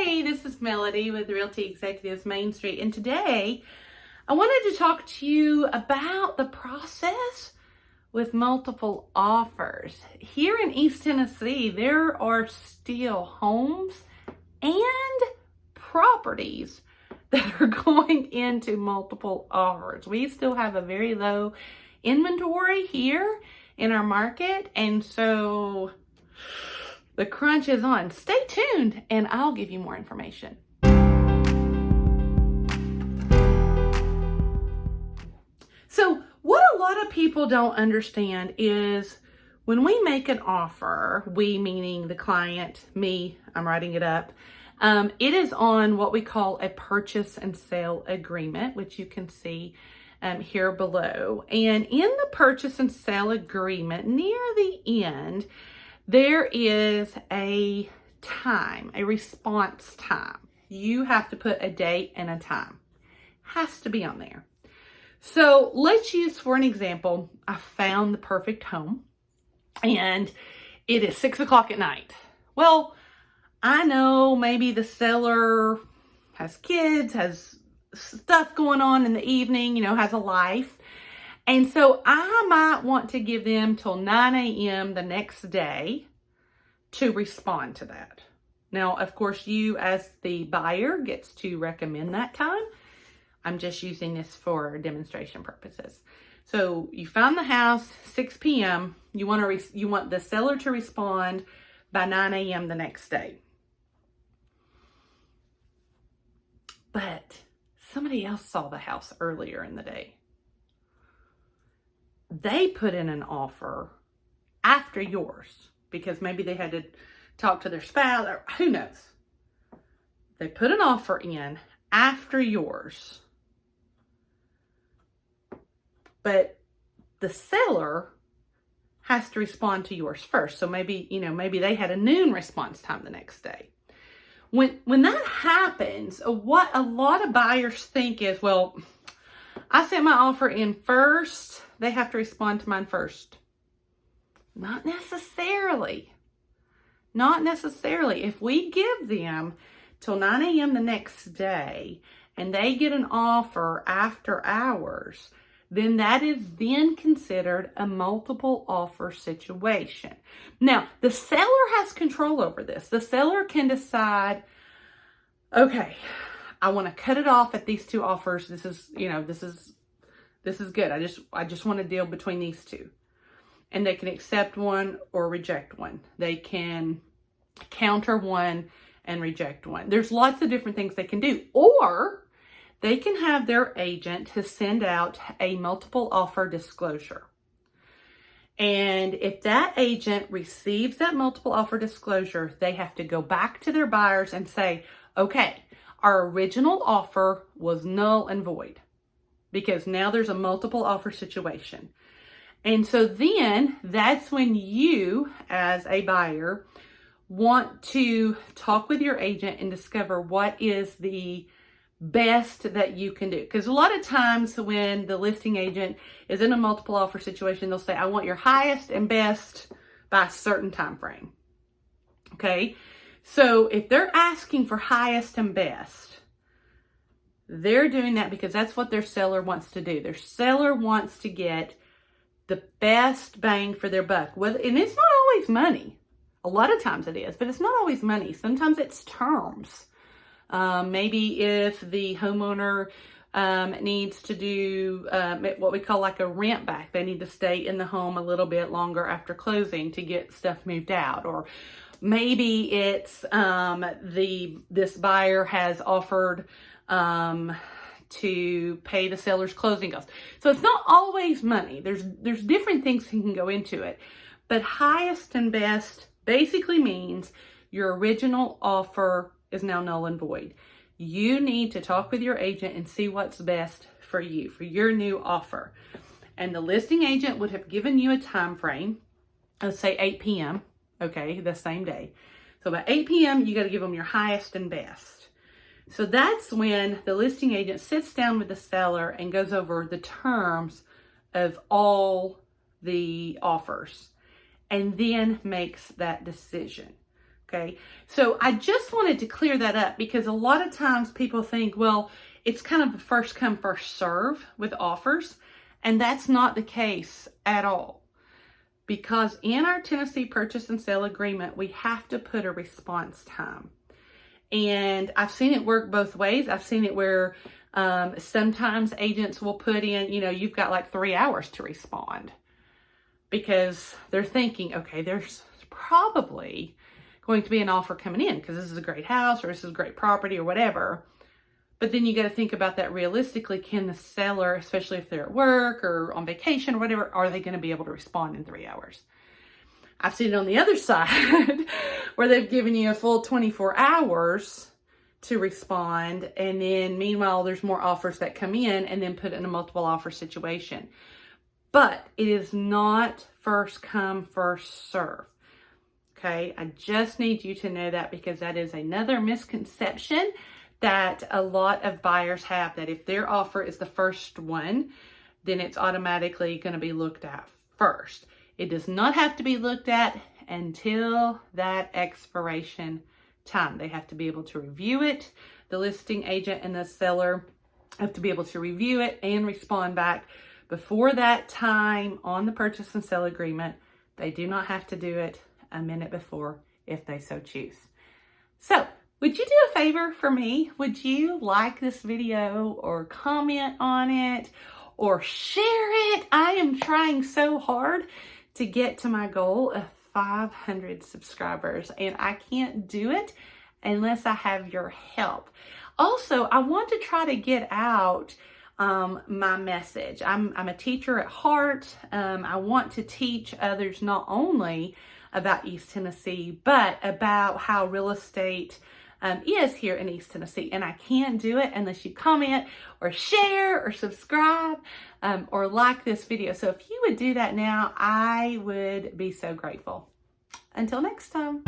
Hey, this is Melody with Realty Executives Main Street, and today I wanted to talk to you about the process with multiple offers. Here in East Tennessee, there are still homes and properties that are going into multiple offers. We still have a very low inventory here in our market, and so the crunch is on. Stay tuned and I'll give you more information. So what a lot of people don't understand is when we make an offer, we meaning the client, me, I'm writing it up, it is on what we call a purchase and sale agreement, which you can see here below. And in the purchase and sale agreement, near the end, there is a time, a response time. You have to put a date and a time. Has to be on there. So let's use, for an example, I found the perfect home and it is 6 o'clock at night. Well, I know maybe the seller has kids, has stuff going on in the evening, has a life. And so I might want to give them till 9 a.m. the next day to respond to that. Now, of course, you as the buyer gets to recommend that time. I'm just using this for demonstration purposes. So you found the house, 6 p.m. You want the seller to respond by 9 a.m. the next day. But somebody else saw the house earlier in the day. They put in an offer after yours because maybe they had to talk to their spouse or who knows. They put an offer in after yours. But the seller has to respond to yours first. So maybe they had a noon response time the next day. When that happens, what a lot of buyers think is, well, I sent my offer in first. They have to respond to mine first. Not necessarily. Not necessarily. If we give them till 9 a.m. the next day and they get an offer after hours, then that is then considered a multiple offer situation. Now, the seller has control over this. The seller can decide, okay, I want to cut it off at these two offers. This is good. I just want to deal between these two. And they can accept one or reject one. They can counter one and reject one. There's lots of different things they can do. Or they can have their agent to send out a multiple offer disclosure. And if that agent receives that multiple offer disclosure, they have to go back to their buyers and say, okay, our original offer was null and void because now there's a multiple offer situation. And so then that's when you, as a buyer, want to talk with your agent and discover what is the best that you can do. Because a lot of times when the listing agent is in a multiple offer situation, they'll say, I want your highest and best by a certain time frame. Okay? So if they're asking for highest and best, they're doing that because that's what their seller wants to do. Their seller wants to get the best bang for their buck. And it's not always money. A lot of times it is, but it's not always money. Sometimes it's terms. Maybe if the homeowner needs to do what we call like a rent back. They need to stay in the home a little bit longer after closing to get stuff moved out. Or maybe it's this buyer has offered to pay the seller's closing costs. So it's not always money. There's different things that can go into it. But highest and best basically means your original offer is now null and void. You need to talk with your agent and see what's best for you, for your new offer. And the listing agent would have given you a time frame, let's say 8 p.m., okay, the same day. So by 8 p.m., you got to give them your highest and best. So that's when the listing agent sits down with the seller and goes over the terms of all the offers and then makes that decision. Okay, so I just wanted to clear that up because a lot of times people think, well, it's kind of a first come, first serve with offers, and that's not the case at all. Because in our Tennessee purchase and sale agreement, we have to put a response time. And I've seen it work both ways. I've seen it where sometimes agents will put in, you've got like 3 hours to respond because they're thinking, okay, there's probably going to be an offer coming in because this is a great house or this is a great property or whatever. But then you got to think about that realistically. Can the seller, especially if they're at work or on vacation or whatever, are they going to be able to respond in 3 hours? I've seen it on the other side where they've given you a full 24 hours to respond. And then meanwhile, there's more offers that come in and then put in a multiple offer situation. But it is not first come, first serve. Okay, I just need you to know that because that is another misconception that a lot of buyers have, that if their offer is the first one, then it's automatically going to be looked at first. It does not have to be looked at until that expiration time. They have to be able to review it. The listing agent and the seller have to be able to review it and respond back before that time on the purchase and sale agreement. They do not have to do it a minute before if they so choose. So, would you do a favor for me? Would you like this video or comment on it or share it? I am trying so hard to get to my goal of 500 subscribers, and I can't do it unless I have your help. Also, I want to try to get out my message. I'm a teacher at heart. I want to teach others not only about East Tennessee, but about how real estate is here in East Tennessee. And I can't do it unless you comment or share or subscribe or like this video. So if you would do that now, I would be so grateful. Until next time.